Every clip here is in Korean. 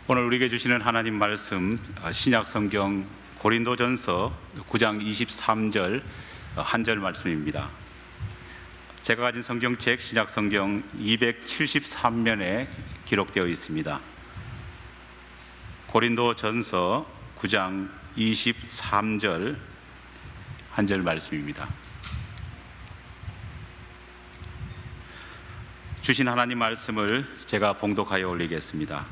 오늘 우리에게 주시는 하나님 말씀 신약성경 고린도전서 9장 23절 한 절 말씀입니다. 제가 가진 성경책 신약성경 273면에 기록되어 있습니다. 고린도전서 9장 23절 한 절 말씀입니다. 주신 하나님 말씀을 제가 봉독하여 올리겠습니다.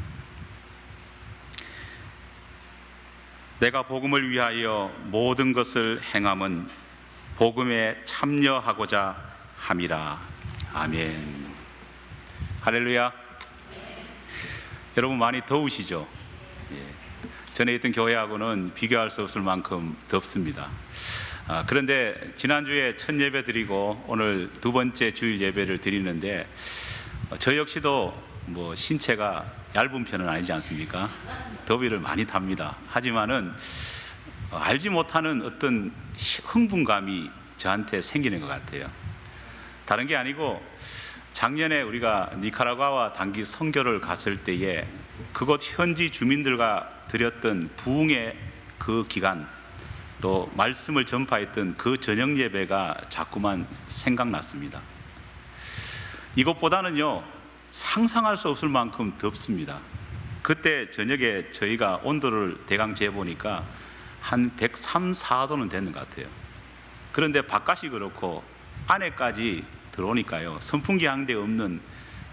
내가 복음을 위하여 모든 것을 행함은 복음에 참여하고자 함이라. 아멘. 할렐루야. 여러분 많이 더우시죠? 전에 있던 교회하고는 비교할 수 없을 만큼 덥습니다. 그런데 지난주에 첫 예배 드리고 오늘 두 번째 주일 예배를 드리는데 저 역시도 신체가 얇은 편은 아니지 않습니까? 더위를 많이 탑니다. 하지만은 알지 못하는 어떤 흥분감이 저한테 생기는 것 같아요. 다른 게 아니고 작년에 우리가 니카라과와 단기 선교를 갔을 때에 그곳 현지 주민들과 드렸던 부흥의 그 기간, 또 말씀을 전파했던 그 저녁 예배가 자꾸만 생각났습니다. 이것보다는요 상상할 수 없을 만큼 덥습니다. 그때 저녁에 저희가 온도를 대강 재보니까 한 103, 4도는 되는 것 같아요. 그런데 바깥이 그렇고 안에까지 들어오니까요 선풍기 한 대 없는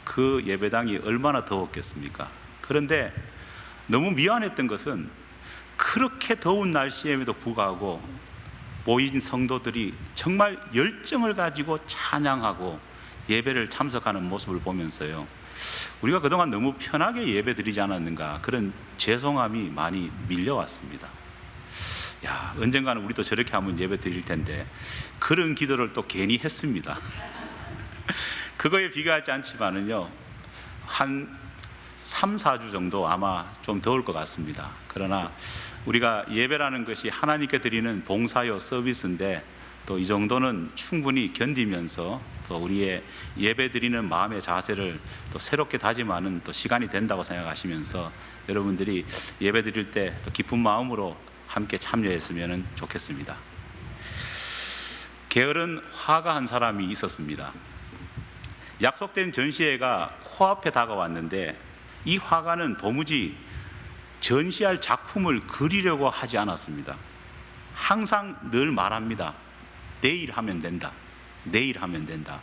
그 예배당이 얼마나 더웠겠습니까? 그런데 너무 미안했던 것은 그렇게 더운 날씨에도 불구하고 모인 성도들이 정말 열정을 가지고 찬양하고 예배를 참석하는 모습을 보면서요 우리가 그동안 너무 편하게 예배 드리지 않았는가 그런 죄송함이 많이 밀려왔습니다. 언젠가는 우리도 저렇게 한번 예배 드릴 텐데 그런 기도를 또 괜히 했습니다. 그거에 비교하지 않지만은요 한 3, 4주 정도 아마 좀 더울 것 같습니다. 그러나 우리가 예배라는 것이 하나님께 드리는 봉사요 서비스인데 또 이 정도는 충분히 견디면서 또 우리의 예배 드리는 마음의 자세를 또 새롭게 다짐하는 또 시간이 된다고 생각하시면서 여러분들이 예배 드릴 때 또 기쁜 마음으로 함께 참여했으면 좋겠습니다. 게으른 화가 한 사람이 있었습니다. 약속된 전시회가 코앞에 다가왔는데 이 화가는 도무지 전시할 작품을 그리려고 하지 않았습니다. 항상 늘 말합니다. 내일 하면 된다. 내일 하면 된다.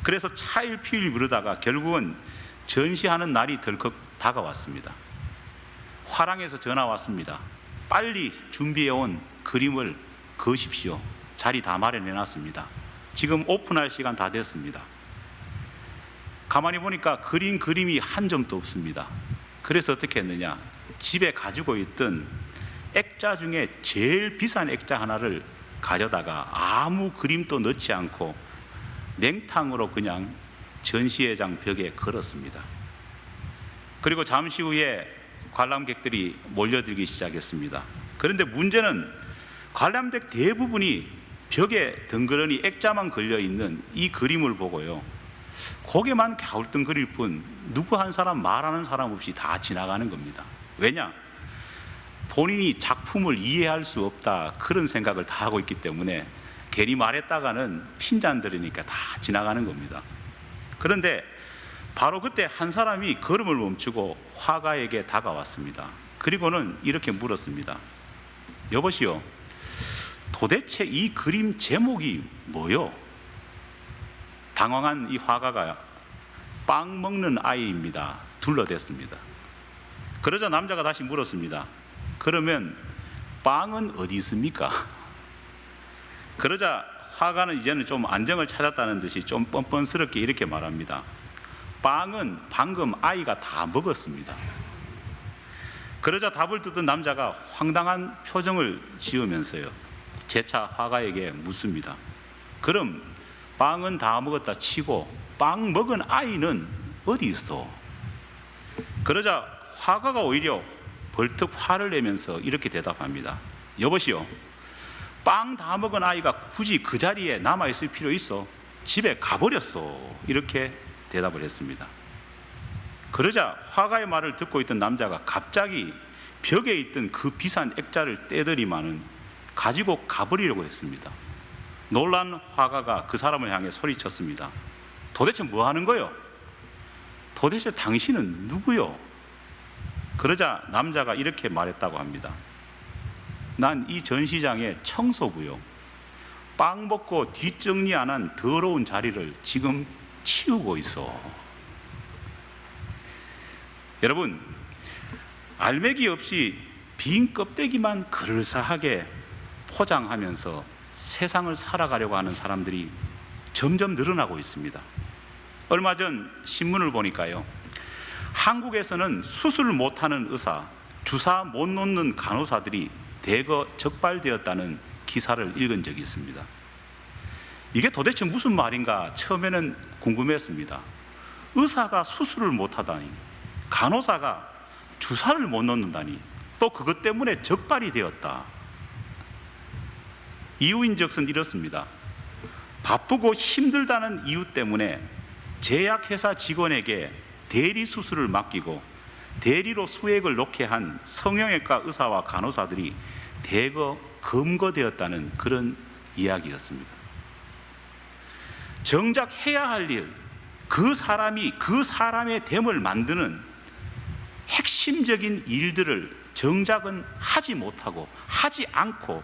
그래서 차일피일 미루다가 결국은 전시하는 날이 덜컥 다가왔습니다. 화랑에서 전화 왔습니다. 빨리 준비해온 그림을 거십시오. 자리 다 마련해놨습니다. 지금 오픈할 시간 다 됐습니다. 가만히 보니까 그림이 한 점도 없습니다. 그래서 어떻게 했느냐, 집에 가지고 있던 액자 중에 제일 비싼 액자 하나를 가져다가 아무 그림도 넣지 않고 냉탕으로 그냥 전시회장 벽에 걸었습니다. 그리고 잠시 후에 관람객들이 몰려들기 시작했습니다. 그런데 문제는 관람객 대부분이 벽에 덩그러니 액자만 걸려있는 이 그림을 보고요 고개만 갸우뚱거릴 뿐 누구 한 사람 말하는 사람 없이 다 지나가는 겁니다. 왜냐? 본인이 작품을 이해할 수 없다 그런 생각을 다 하고 있기 때문에 괜히 말했다가는 핀잔 들으니까 다 지나가는 겁니다. 그런데 바로 그때 한 사람이 걸음을 멈추고 화가에게 다가왔습니다. 그리고는 이렇게 물었습니다. 여보시오, 도대체 이 그림 제목이 뭐요? 당황한 이 화가가 빵 먹는 아이입니다 둘러댔습니다. 그러자 남자가 다시 물었습니다. 그러면 빵은 어디 있습니까? 그러자 화가는 이제는 좀 안정을 찾았다는 듯이 좀 뻔뻔스럽게 이렇게 말합니다. 빵은 방금 아이가 다 먹었습니다. 그러자 답을 듣던 남자가 황당한 표정을 지으면서요 재차 화가에게 묻습니다. 그럼 빵은 다 먹었다 치고 빵 먹은 아이는 어디 있어? 그러자 화가가 오히려 벌떡 화를 내면서 이렇게 대답합니다. 여보시오, 빵 다 먹은 아이가 굳이 그 자리에 남아있을 필요 있어? 집에 가버렸어. 이렇게 대답을 했습니다. 그러자 화가의 말을 듣고 있던 남자가 갑자기 벽에 있던 그 비싼 액자를 떼더니만은 가지고 가버리려고 했습니다. 놀란 화가가 그 사람을 향해 소리쳤습니다. 도대체 뭐 하는 거요? 도대체 당신은 누구요? 그러자 남자가 이렇게 말했다고 합니다. 난 이 전시장의 청소부요. 빵 먹고 뒷정리 안 한 더러운 자리를 지금 치우고 있어. 여러분, 알맹이 없이 빈 껍데기만 그럴싸하게 포장하면서 세상을 살아가려고 하는 사람들이 점점 늘어나고 있습니다. 얼마 전 신문을 보니까요, 한국에서는 수술 못하는 의사, 주사 못 놓는 간호사들이 대거 적발되었다는 기사를 읽은 적이 있습니다. 이게 도대체 무슨 말인가 처음에는 궁금했습니다. 의사가 수술을 못하다니, 간호사가 주사를 못 놓는다니, 또 그것 때문에 적발이 되었다. 이유인즉슨 이렇습니다. 바쁘고 힘들다는 이유 때문에 제약회사 직원에게 대리 수술을 맡기고 대리로 수액을 놓게 한 성형외과 의사와 간호사들이 대거 검거되었다는 그런 이야기였습니다. 정작 해야 할 일, 그 사람이 그 사람의 됨을 만드는 핵심적인 일들을 정작은 하지 못하고 하지 않고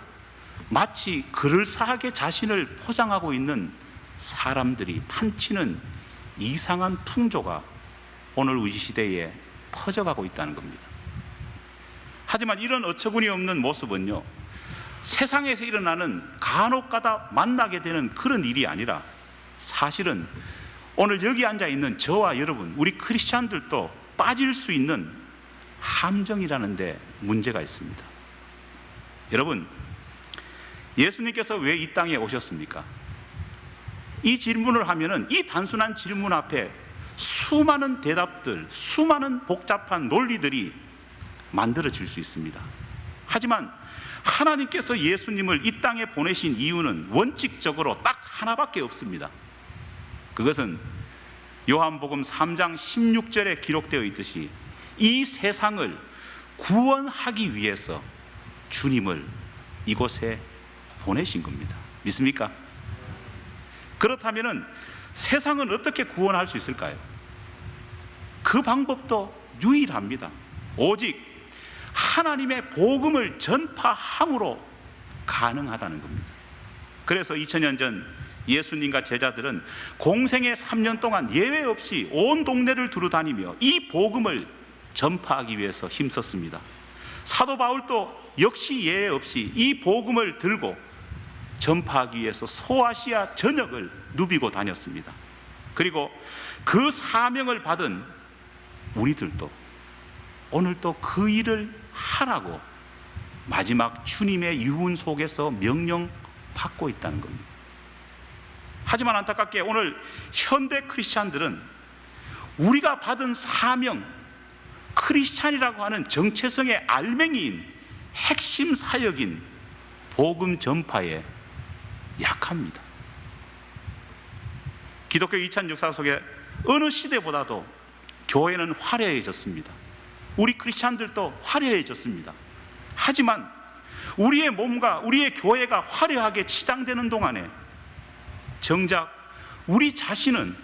마치 그럴싸하게 자신을 포장하고 있는 사람들이 판치는 이상한 풍조가 오늘 우리 시대에 퍼져가고 있다는 겁니다. 하지만 이런 어처구니 없는 모습은요, 세상에서 일어나는 간혹가다 만나게 되는 그런 일이 아니라 사실은 오늘 여기 앉아 있는 저와 여러분, 우리 크리스찬들도 빠질 수 있는 함정이라는 데 문제가 있습니다. 여러분, 예수님께서 왜 이 땅에 오셨습니까? 이 질문을 하면은 이 단순한 질문 앞에 수많은 대답들, 수많은 복잡한 논리들이 만들어질 수 있습니다. 하지만 하나님께서 예수님을 이 땅에 보내신 이유는 원칙적으로 딱 하나밖에 없습니다. 그것은 요한복음 3장 16절에 기록되어 있듯이 이 세상을 구원하기 위해서 주님을 이곳에 보내신 겁니다. 믿습니까? 그렇다면 세상은 어떻게 구원할 수 있을까요? 그 방법도 유일합니다. 오직 하나님의 복음을 전파함으로 가능하다는 겁니다. 그래서 2000년 전 예수님과 제자들은 공생의 3년 동안 예외 없이 온 동네를 두루다니며 이 복음을 전파하기 위해서 힘썼습니다. 사도 바울도 역시 예외 없이 이 복음을 들고 전파하기 위해서 소아시아 전역을 누비고 다녔습니다. 그리고 그 사명을 받은 우리들도 오늘도 그 일을 하라고 마지막 주님의 유훈 속에서 명령받고 있다는 겁니다. 하지만 안타깝게 오늘 현대 크리스찬들은 우리가 받은 사명, 크리스찬이라고 하는 정체성의 알맹이인 핵심 사역인 복음 전파에 약합니다. 기독교 2000 역사 속에 어느 시대보다도 교회는 화려해졌습니다. 우리 크리스찬들도 화려해졌습니다. 하지만 우리의 몸과 우리의 교회가 화려하게 치장되는 동안에 정작 우리 자신은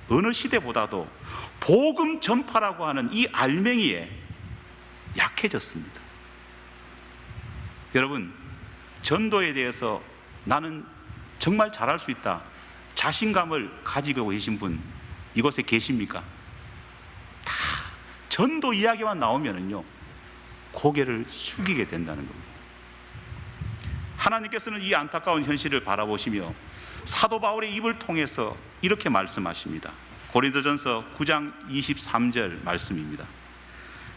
어느 시대보다도 복음 전파라고 하는 이 알맹이에 약해졌습니다. 여러분, 전도에 대해서 나는 정말 잘할 수 있다, 자신감을 가지고 계신 분 이곳에 계십니까? 다 전도 이야기만 나오면은요, 고개를 숙이게 된다는 겁니다. 하나님께서는 이 안타까운 현실을 바라보시며 사도 바울의 입을 통해서 이렇게 말씀하십니다. 고린도전서 9장 23절 말씀입니다.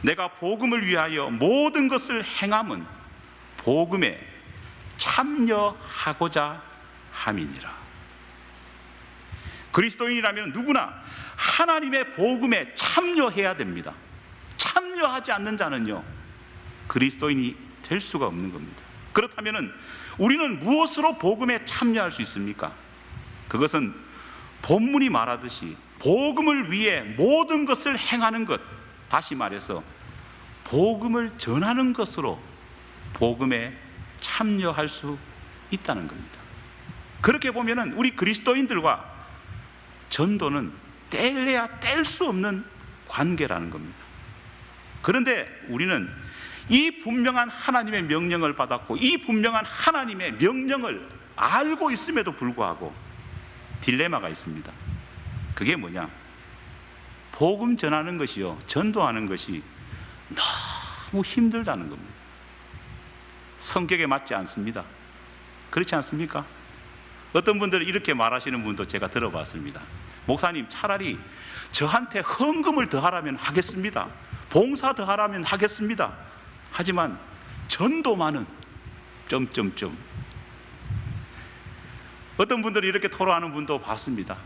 내가 복음을 위하여 모든 것을 행함은 복음에 참여하고자 함이니라. 그리스도인이라면 누구나 하나님의 복음에 참여해야 됩니다. 참여하지 않는 자는요, 그리스도인이 될 수가 없는 겁니다. 그렇다면 우리는 무엇으로 복음에 참여할 수 있습니까? 그것은 본문이 말하듯이 복음을 위해 모든 것을 행하는 것, 다시 말해서 복음을 전하는 것으로 복음에 참여할 수 있다는 겁니다. 그렇게 보면은 우리 그리스도인들과 전도는 뗄래야 뗄 수 없는 관계라는 겁니다. 그런데 우리는 이 분명한 하나님의 명령을 받았고 이 분명한 하나님의 명령을 알고 있음에도 불구하고 딜레마가 있습니다. 그게 뭐냐? 복음 전하는 것이요, 전도하는 것이 너무 힘들다는 겁니다. 성격에 맞지 않습니다. 그렇지 않습니까? 어떤 분들은 이렇게 말하시는 분도 제가 들어봤습니다. 목사님, 차라리 저한테 헌금을 더 하라면 하겠습니다. 봉사 더 하라면 하겠습니다. 하지만 전도만은 점점점. 어떤 분들이 이렇게 토로하는 분도 봤습니다.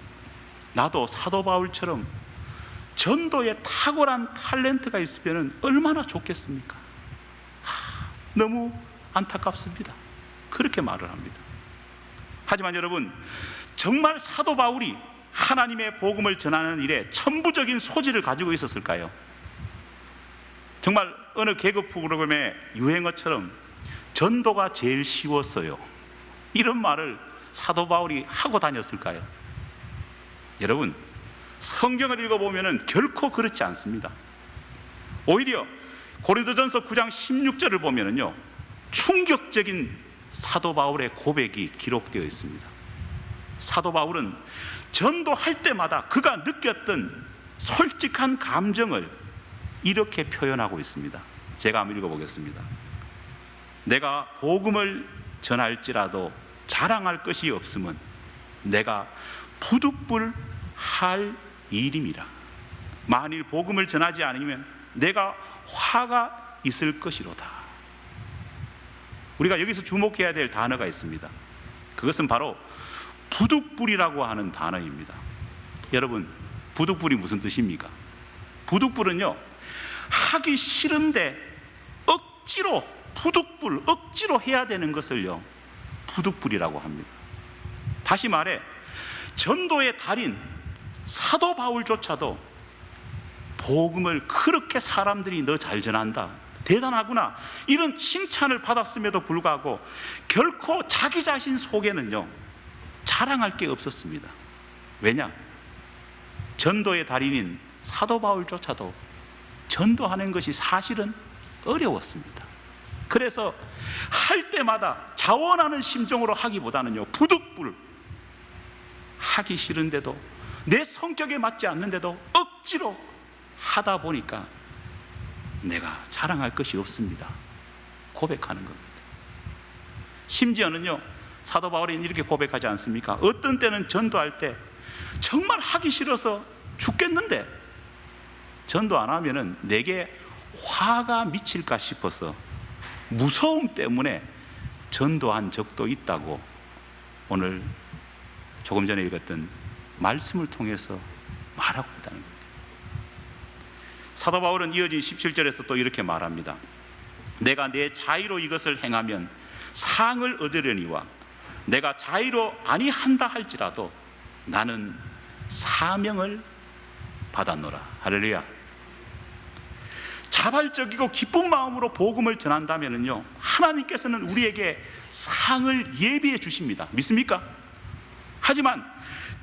나도 사도 바울처럼 전도에 탁월한 탤런트가 있으면 얼마나 좋겠습니까? 너무 안타깝습니다. 그렇게 말을 합니다. 하지만 여러분, 정말 사도 바울이 하나님의 복음을 전하는 일에 천부적인 소질을 가지고 있었을까요? 정말 어느 개그 프로그램의 유행어처럼 전도가 제일 쉬웠어요, 이런 말을 사도 바울이 하고 다녔을까요? 여러분, 성경을 읽어보면 결코 그렇지 않습니다. 오히려 고린도전서 9장 16절을 보면요, 충격적인 사도 바울의 고백이 기록되어 있습니다. 사도 바울은 전도할 때마다 그가 느꼈던 솔직한 감정을 이렇게 표현하고 있습니다. 제가 한번 읽어보겠습니다. 내가 복음을 전할지라도 자랑할 것이 없으면 내가 부득불할 일임이라. 만일 복음을 전하지 않으면 내가 화가 있을 것이로다. 우리가 여기서 주목해야 될 단어가 있습니다. 그것은 바로 부득불이라고 하는 단어입니다. 여러분, 부득불이 무슨 뜻입니까? 부득불은요, 하기 싫은데 억지로, 부득불, 억지로 해야 되는 것을요, 부득불이라고 합니다. 다시 말해, 전도의 달인 사도 바울조차도 복음을 그렇게 사람들이 너 잘 전한다, 대단하구나, 이런 칭찬을 받았음에도 불구하고 결코 자기 자신 속에는요, 자랑할 게 없었습니다. 왜냐? 전도의 달인인 사도 바울조차도 전도하는 것이 사실은 어려웠습니다. 그래서 할 때마다 자원하는 심정으로 하기보다는요, 부득불, 하기 싫은데도 내 성격에 맞지 않는데도 억지로 하다 보니까 내가 자랑할 것이 없습니다, 고백하는 겁니다. 심지어는요, 사도 바울이 이렇게 고백하지 않습니까? 어떤 때는 전도할 때 정말 하기 싫어서 죽겠는데 전도 안 하면은 내게 화가 미칠까 싶어서 무서움 때문에 전도한 적도 있다고 오늘 조금 전에 읽었던 말씀을 통해서 말하고 있다는 겁니다. 사도 바울은 이어진 17절에서 또 이렇게 말합니다. 내가 내 자의로 이것을 행하면 상을 얻으려니와 내가 자의로 아니한다 할지라도 나는 사명을 받았노라. 할렐루야. 자발적이고 기쁜 마음으로 복음을 전한다면요, 하나님께서는 우리에게 상을 예비해 주십니다. 믿습니까? 하지만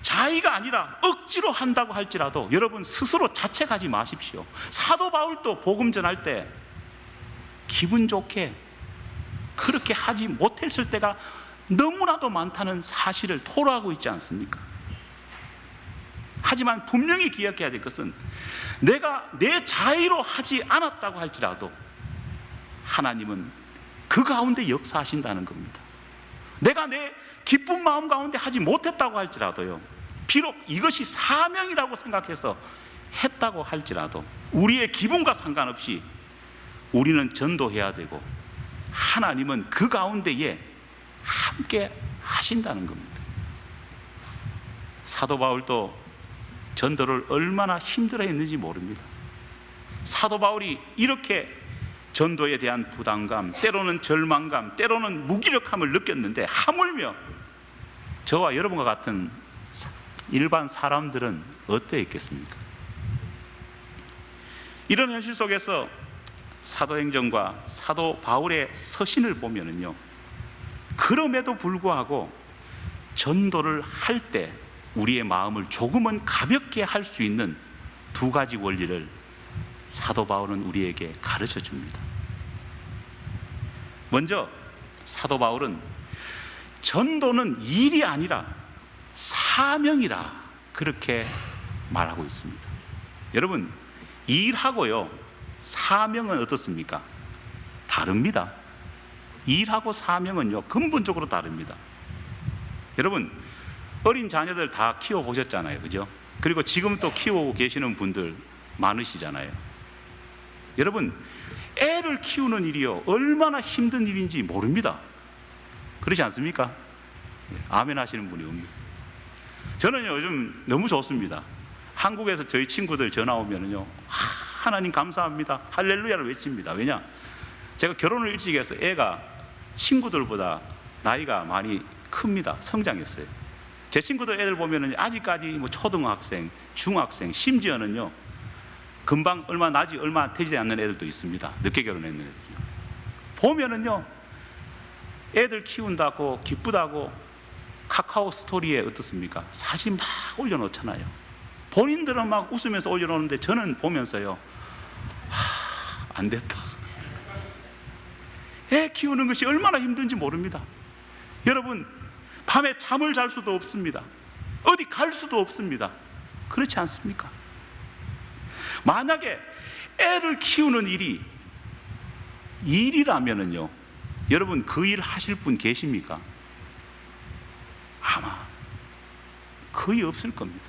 자의가 아니라 억지로 한다고 할지라도 여러분 스스로 자책하지 마십시오. 사도 바울도 복음 전할 때 기분 좋게 그렇게 하지 못했을 때가 너무나도 많다는 사실을 토로하고 있지 않습니까? 하지만 분명히 기억해야 될 것은 내가 내 자의로 하지 않았다고 할지라도 하나님은 그 가운데 역사하신다는 겁니다. 내가 내 기쁜 마음 가운데 하지 못했다고 할지라도요, 비록 이것이 사명이라고 생각해서 했다고 할지라도 우리의 기분과 상관없이 우리는 전도해야 되고 하나님은 그 가운데에 함께 하신다는 겁니다. 사도 바울도 전도를 얼마나 힘들어했는지 모릅니다. 사도 바울이 이렇게 전도에 대한 부담감, 때로는 절망감, 때로는 무기력함을 느꼈는데 하물며 저와 여러분과 같은 일반 사람들은 어떠했겠습니까? 이런 현실 속에서 사도행전과 사도 바울의 서신을 보면은요, 그럼에도 불구하고 전도를 할 때 우리의 마음을 조금은 가볍게 할 수 있는 두 가지 원리를 사도 바울은 우리에게 가르쳐 줍니다. 먼저 사도 바울은 전도는 일이 아니라 사명이라 그렇게 말하고 있습니다. 여러분, 일하고요 사명은 어떻습니까? 다릅니다. 일하고 사명은요 근본적으로 다릅니다. 여러분, 어린 자녀들 다 키워보셨잖아요, 그죠? 그리고 지금 또 키우고 계시는 분들 많으시잖아요. 여러분, 애를 키우는 일이요 얼마나 힘든 일인지 모릅니다. 그렇지 않습니까? 아멘 하시는 분이 없습니다. 저는 요즘 너무 좋습니다. 한국에서 저희 친구들 전화 오면은요, 하나님 감사합니다, 할렐루야를 외칩니다. 왜냐? 제가 결혼을 일찍 해서 애가 친구들보다 나이가 많이 큽니다. 성장했어요. 제 친구들 애들 보면은 아직까지 뭐 초등학생, 중학생, 심지어는요 금방 얼마 되지 않는 애들도 있습니다. 늦게 결혼했는 애들요. 보면은요 애들 키운다고 기쁘다고 카카오 스토리에 어떻습니까? 사진 막 올려놓잖아요. 본인들은 막 웃으면서 올려놓는데 저는 보면서요, 안 됐다. 애 키우는 것이 얼마나 힘든지 모릅니다. 여러분, 밤에 잠을 잘 수도 없습니다. 어디 갈 수도 없습니다. 그렇지 않습니까? 만약에 애를 키우는 일이 일이라면은요, 여러분 그 일 하실 분 계십니까? 아마 거의 없을 겁니다.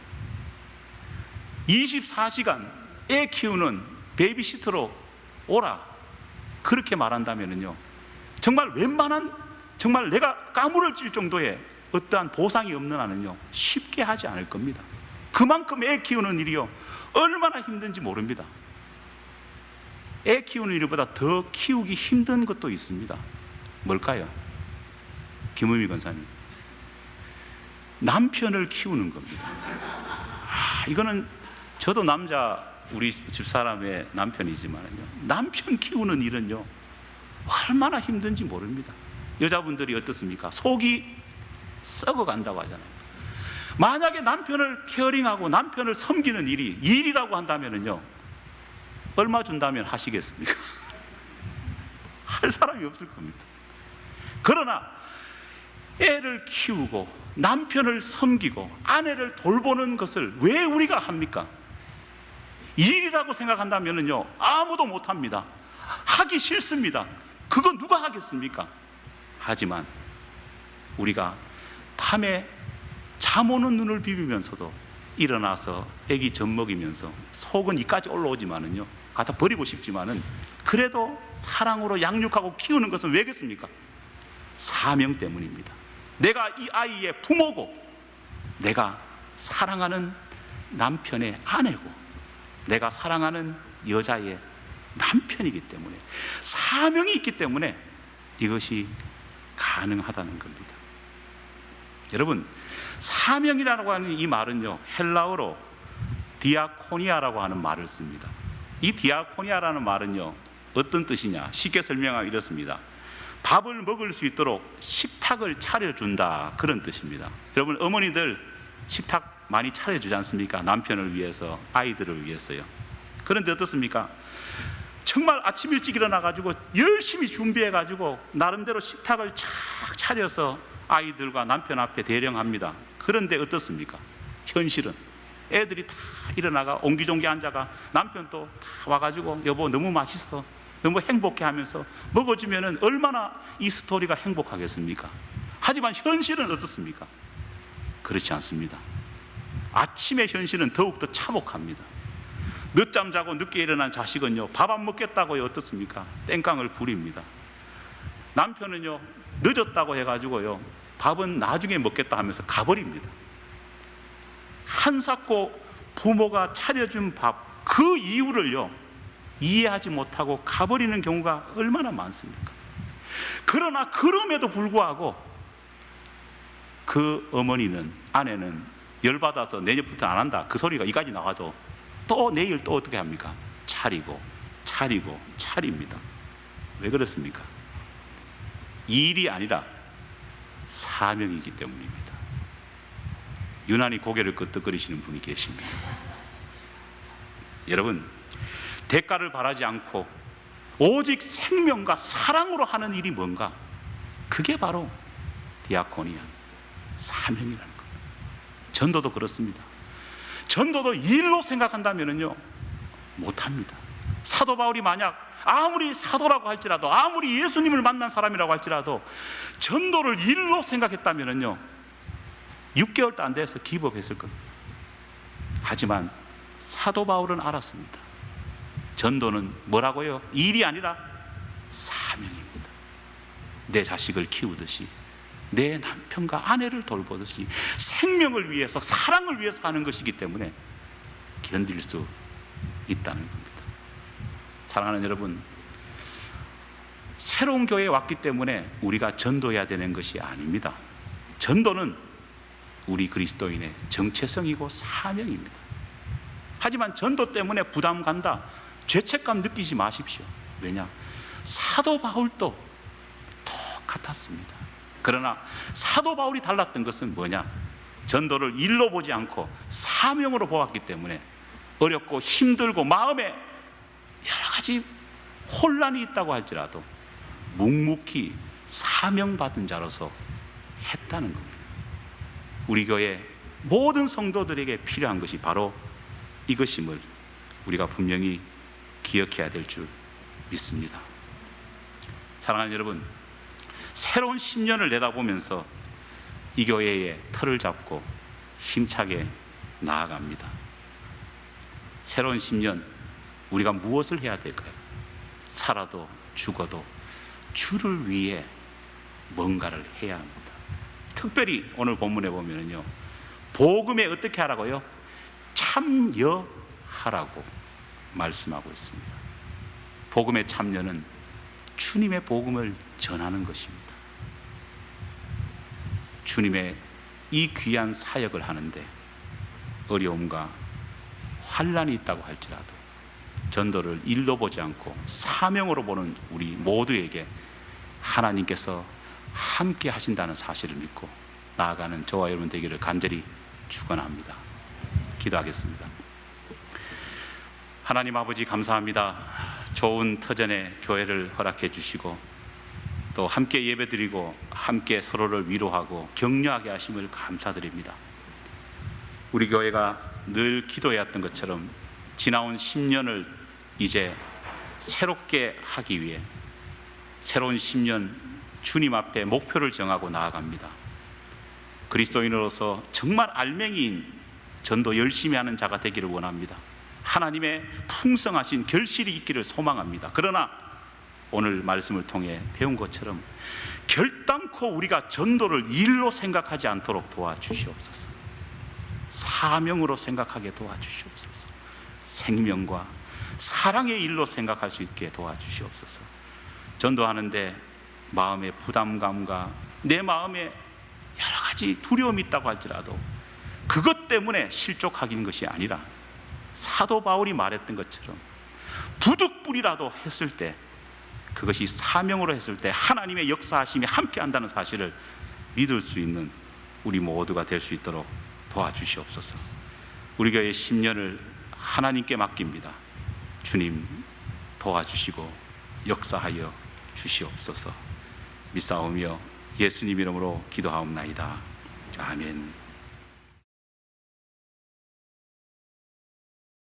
24시간 애 키우는 베이비시터로 오라 그렇게 말한다면은요, 정말 웬만한, 정말 내가 까무러질 정도의 어떠한 보상이 없는 한은요 쉽게 하지 않을 겁니다. 그만큼 애 키우는 일이요 얼마나 힘든지 모릅니다. 애 키우는 일보다 더 키우기 힘든 것도 있습니다. 뭘까요? 김우미 권사님, 남편을 키우는 겁니다. 이거는 저도 남자 우리 집사람의 남편이지만요, 남편 키우는 일은요 얼마나 힘든지 모릅니다. 여자분들이 어떻습니까? 속이 썩어간다고 하잖아요. 만약에 남편을 케어링하고 남편을 섬기는 일이 일이라고 한다면요 얼마 준다면 하시겠습니까? 할 사람이 없을 겁니다. 그러나 애를 키우고 남편을 섬기고 아내를 돌보는 것을 왜 우리가 합니까? 일이라고 생각한다면요 아무도 못합니다. 하기 싫습니다. 그거 누가 하겠습니까? 하지만 우리가 밤에 잠 오는 눈을 비비면서도 일어나서 애기 젖 먹이면서 속은 이까지 올라오지만은요 가서 버리고 싶지만은 그래도 사랑으로 양육하고 키우는 것은 왜겠습니까? 사명 때문입니다. 내가 이 아이의 부모고, 내가 사랑하는 남편의 아내고, 내가 사랑하는 여자의 남편이기 때문에, 사명이 있기 때문에 이것이 가능하다는 겁니다. 여러분, 사명이라고 하는 이 말은요 헬라어로 디아코니아라고 하는 말을 씁니다. 이 디아코니아라는 말은요 어떤 뜻이냐, 쉽게 설명하면 이렇습니다. 밥을 먹을 수 있도록 식탁을 차려준다, 그런 뜻입니다. 여러분, 어머니들 식탁 많이 차려주지 않습니까? 남편을 위해서, 아이들을 위해서요. 그런데 어떻습니까? 정말 아침 일찍 일어나가지고 열심히 준비해가지고 나름대로 식탁을 착 차려서 아이들과 남편 앞에 대령합니다. 그런데 어떻습니까? 현실은 애들이 다 일어나가 옹기종기 앉아가 남편도 다 와가지고 여보 너무 맛있어, 너무 행복해 하면서 먹어주면은 얼마나 이 스토리가 행복하겠습니까? 하지만 현실은 어떻습니까? 그렇지 않습니다. 아침의 현실은 더욱더 참혹합니다. 늦잠 자고 늦게 일어난 자식은요 밥 안 먹겠다고요 어떻습니까? 땡깡을 부립니다. 남편은요 늦었다고 해가지고요 밥은 나중에 먹겠다 하면서 가버립니다. 한사코 부모가 차려준 밥 그 이유를요 이해하지 못하고 가버리는 경우가 얼마나 많습니까? 그러나 그럼에도 불구하고 그 어머니는, 아내는 열받아서 내년부터 안 한다, 그 소리가 이까지 나와도 또 내일 또 어떻게 합니까? 차리고 차립니다. 왜 그렇습니까? 일이 아니라 사명이기 때문입니다. 유난히 고개를 끄덕거리시는 분이 계십니다. 여러분, 대가를 바라지 않고 오직 생명과 사랑으로 하는 일이 뭔가? 그게 바로 디아코니아, 사명이라는 겁니다. 전도도 그렇습니다. 전도도 일로 생각한다면요 못합니다. 사도 바울이 만약 아무리 사도라고 할지라도, 아무리 예수님을 만난 사람이라고 할지라도 전도를 일로 생각했다면요 6개월도 안 돼서 기법했을 겁니다. 하지만 사도 바울은 알았습니다. 전도는 뭐라고요? 일이 아니라 사명입니다. 내 자식을 키우듯이, 내 남편과 아내를 돌보듯이 생명을 위해서, 사랑을 위해서 하는 것이기 때문에 견딜 수 있다는 겁니다. 사랑하는 여러분, 새로운 교회에 왔기 때문에 우리가 전도해야 되는 것이 아닙니다. 전도는 우리 그리스도인의 정체성이고 사명입니다. 하지만 전도 때문에 부담 간다, 죄책감 느끼지 마십시오. 왜냐? 사도 바울도 똑같았습니다. 그러나 사도 바울이 달랐던 것은 뭐냐? 전도를 일로 보지 않고 사명으로 보았기 때문에 어렵고 힘들고 마음에 여러 가지 혼란이 있다고 할지라도 묵묵히 사명받은 자로서 했다는 겁니다. 우리 교회 모든 성도들에게 필요한 것이 바로 이것임을 우리가 분명히 기억해야 될 줄 믿습니다. 사랑하는 여러분, 새로운 10년을 내다보면서 이 교회의 틀을 잡고 힘차게 나아갑니다. 새로운 10년, 우리가 무엇을 해야 될까요? 살아도 죽어도 주를 위해 뭔가를 해야 합니다. 특별히 오늘 본문에 보면요, 복음에 어떻게 하라고요? 참여하라고 말씀하고 있습니다. 복음의 참여는 주님의 복음을 전하는 것입니다. 주님의 이 귀한 사역을 하는데 어려움과 환란이 있다고 할지라도 전도를 일로 보지 않고 사명으로 보는 우리 모두에게 하나님께서 함께 하신다는 사실을 믿고 나아가는 저와 여러분 되기를 간절히 축원합니다. 기도하겠습니다. 하나님 아버지, 감사합니다. 좋은 터전의 교회를 허락해 주시고 또 함께 예배드리고 함께 서로를 위로하고 격려하게 하심을 감사드립니다. 우리 교회가 늘 기도해왔던 것처럼 지나온 10년을 이제 새롭게 하기 위해 새로운 10년 주님 앞에 목표를 정하고 나아갑니다. 그리스도인으로서 정말 알맹이인 전도 열심히 하는 자가 되기를 원합니다. 하나님의 풍성하신 결실이 있기를 소망합니다. 그러나 오늘 말씀을 통해 배운 것처럼 결단코 우리가 전도를 일로 생각하지 않도록 도와주시옵소서. 사명으로 생각하게 도와주시옵소서. 생명과 사랑의 일로 생각할 수 있게 도와주시옵소서. 전도하는데 마음의 부담감과 내 마음에 여러 가지 두려움이 있다고 할지라도 그것 때문에 실족하는 것이 아니라 사도 바울이 말했던 것처럼 부득불이라도 했을 때, 그것이 사명으로 했을 때 하나님의 역사하심이 함께 한다는 사실을 믿을 수 있는 우리 모두가 될 수 있도록 도와주시옵소서. 우리 교회 10년을 하나님께 맡깁니다. 주님 도와주시고 역사하여 주시옵소서. 믿사오며 예수님 이름으로 기도하옵나이다. 아멘.